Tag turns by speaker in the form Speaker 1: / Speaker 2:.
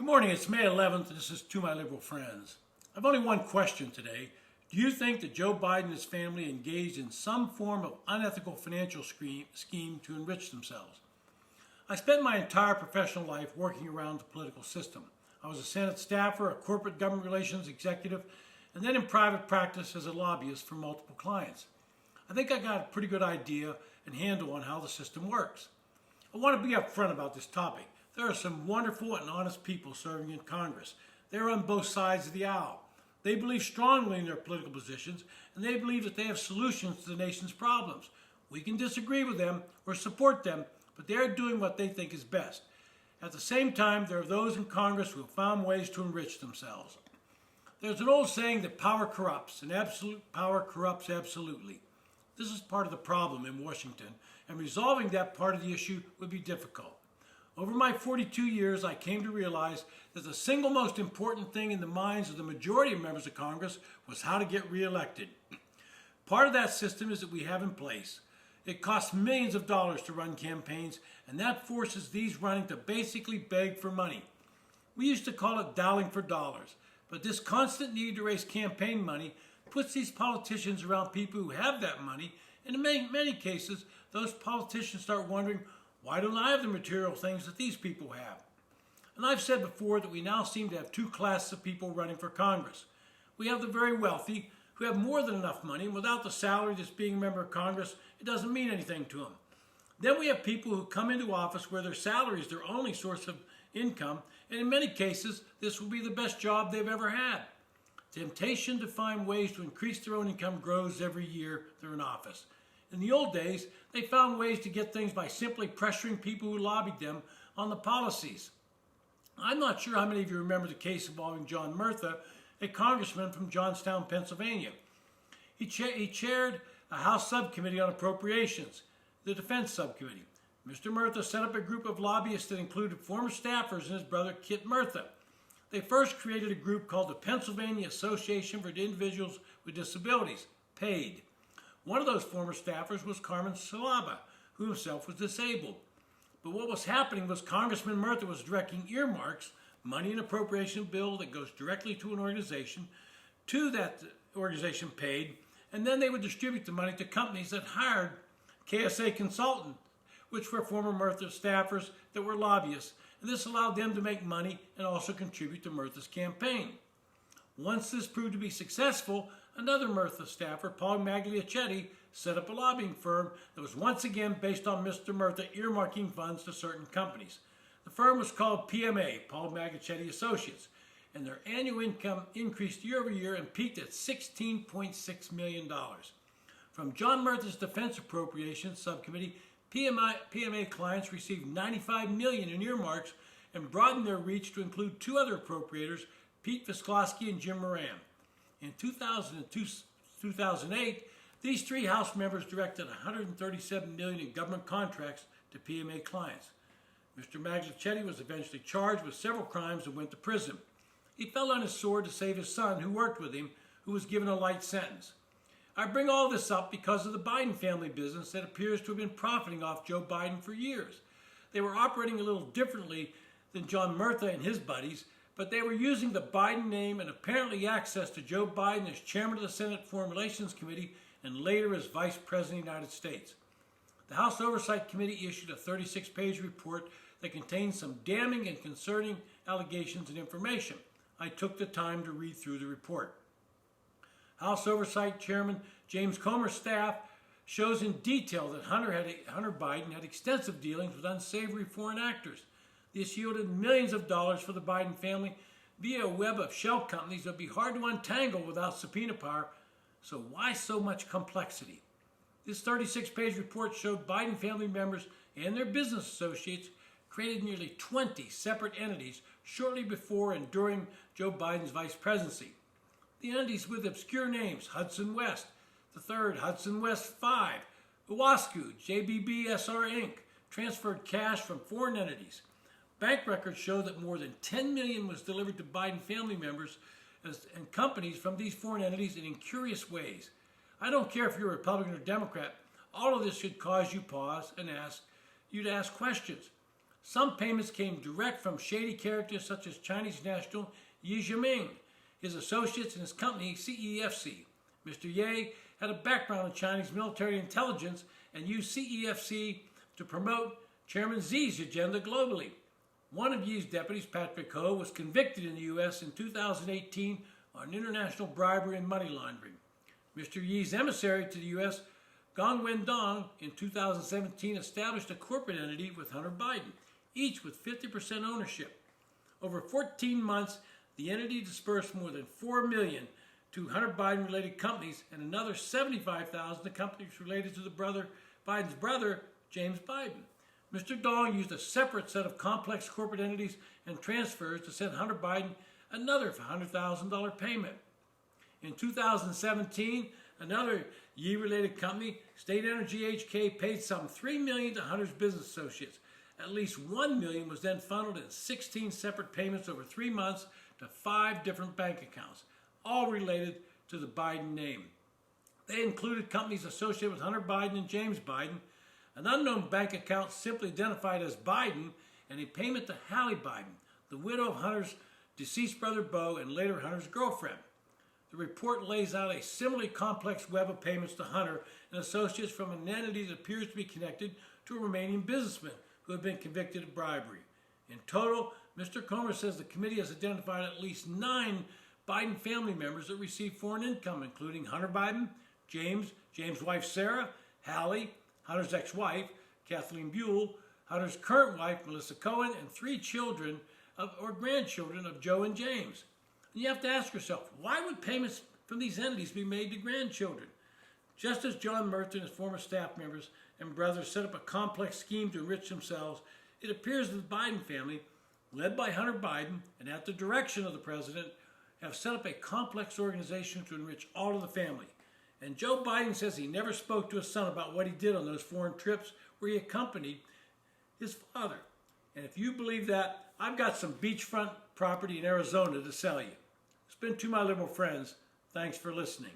Speaker 1: Good morning, it's May 11th, and this is To My Liberal Friends. I've only one question today. Do you think that Joe Biden and his family engaged in some form of unethical financial scheme to enrich themselves? I spent my entire professional life working around the political system. I was a Senate staffer, a corporate government relations executive, and then in private practice as a lobbyist for multiple clients. I think I got a pretty good idea and handle on how the system works. I want to be upfront about this topic. There are some wonderful and honest people serving in Congress. They're on both sides of the aisle. They believe strongly in their political positions, and they believe that they have solutions to the nation's problems. We can disagree with them or support them, but they're doing what they think is best. At the same time, there are those in Congress who have found ways to enrich themselves. There's an old saying that power corrupts, and absolute power corrupts absolutely. This is part of the problem in Washington, and resolving that part of the issue would be difficult. Over my 42 years, I came to realize that the single most important thing in the minds of the majority of members of Congress was how to get reelected. Part of that system is that we have in place. It costs millions of dollars to run campaigns, and that forces these running to basically beg for money. We used to call it dialing for dollars, but this constant need to raise campaign money puts these politicians around people who have that money, and in many cases, those politicians start wondering, why don't I have the material things that these people have? And I've said before that we now seem to have two classes of people running for Congress. We have the very wealthy who have more than enough money, and without the salary that's being a member of Congress, it doesn't mean anything to them. Then we have people who come into office where their salary is their only source of income, and in many cases, this will be the best job they've ever had. Temptation to find ways to increase their own income grows every year they're in office. In the old days, they found ways to get things by simply pressuring people who lobbied them on the policies. I'm not sure how many of you remember the case involving John Murtha, a congressman from Johnstown, Pennsylvania. He chaired a House subcommittee on appropriations, the Defense Subcommittee. Mr. Murtha set up a group of lobbyists that included former staffers and his brother Kit Murtha. They first created a group called the Pennsylvania Association for Individuals with Disabilities, PAID. One of those former staffers was Carmen Salaba, who himself was disabled. But what was happening was Congressman Murtha was directing earmarks, money in appropriation bill that goes directly to an organization, to that organization PAID, and then they would distribute the money to companies that hired KSA Consultant, which were former Murtha staffers that were lobbyists, and this allowed them to make money and also contribute to Murtha's campaign. Once this proved to be successful, another Murtha staffer, Paul Magliacetti, set up a lobbying firm that was once again based on Mr. Murtha earmarking funds to certain companies. The firm was called PMA, Paul Magliacetti Associates, and their annual income increased year over year and peaked at $16.6 million. From John Murtha's Defense Appropriations Subcommittee, PMA clients received $95 million in earmarks and broadened their reach to include two other appropriators, Pete Visclosky and Jim Moran. In 2008, these three House members directed $137 million in government contracts to PMA clients. Mr. Magliacetti was eventually charged with several crimes and went to prison. He fell on his sword to save his son, who worked with him, who was given a light sentence. I bring all this up because of the Biden family business that appears to have been profiting off Joe Biden for years. They were operating a little differently than John Murtha and his buddies, but they were using the Biden name and apparently access to Joe Biden as chairman of the Senate Foreign Relations Committee and later as Vice President of the United States. The House Oversight Committee issued a 36-page report that contained some damning and concerning allegations and information. I took the time to read through the report. House Oversight Chairman James Comer's staff shows in detail that Hunter Biden had extensive dealings with unsavory foreign actors. This yielded millions of dollars for the Biden family via a web of shell companies that would be hard to untangle without subpoena power. So why so much complexity? This 36-page report showed Biden family members and their business associates created nearly 20 separate entities shortly before and during Joe Biden's vice presidency. The entities with obscure names: Hudson West, the third Hudson West 5, Owasco, JBB SR Inc., transferred cash from foreign entities. Bank records show that more than $10 million was delivered to Biden family members and companies from these foreign entities in curious ways. I don't care if you're a Republican or Democrat, all of this should cause you pause and ask questions. Some payments came direct from shady characters such as Chinese national Ye Jianming, his associates, and his company CEFC. Mr. Ye had a background in Chinese military intelligence and used CEFC to promote Chairman Xi's agenda globally. One of Ye's deputies, Patrick Ho, was convicted in the U.S. in 2018 on international bribery and money laundering. Mr. Ye's emissary to the U.S., Gong Wendong, in 2017 established a corporate entity with Hunter Biden, each with 50% ownership. Over 14 months, the entity dispersed more than $4 million to Hunter Biden-related companies and another $75,000 to companies related to Biden's brother, James Biden. Mr. Dong used a separate set of complex corporate entities and transfers to send Hunter Biden another $100,000 payment. In 2017, another Ye-related company, State Energy HK, paid some $3 million to Hunter's business associates. At least $1 million was then funneled in 16 separate payments over 3 months to 5 different bank accounts, all related to the Biden name. They included companies associated with Hunter Biden and James Biden, an unknown bank account simply identified as Biden, and a payment to Hallie Biden, the widow of Hunter's deceased brother Beau and later Hunter's girlfriend. The report lays out a similarly complex web of payments to Hunter and associates from an entity that appears to be connected to a Romanian businessman who have been convicted of bribery. In total, Mr. Comer says the committee has identified at least 9 Biden family members that receive foreign income, including Hunter Biden, James' wife Sarah, Hallie, Hunter's ex-wife, Kathleen Buell, Hunter's current wife, Melissa Cohen, and 3 children or grandchildren of Joe and James. And you have to ask yourself, why would payments from these entities be made to grandchildren? Just as John Merton and his former staff members and brothers set up a complex scheme to enrich themselves, it appears that the Biden family, led by Hunter Biden and at the direction of the president, have set up a complex organization to enrich all of the family. And Joe Biden says he never spoke to his son about what he did on those foreign trips where he accompanied his father. And if you believe that, I've got some beachfront property in Arizona to sell you. It's been To My Liberal Friends. Thanks for listening.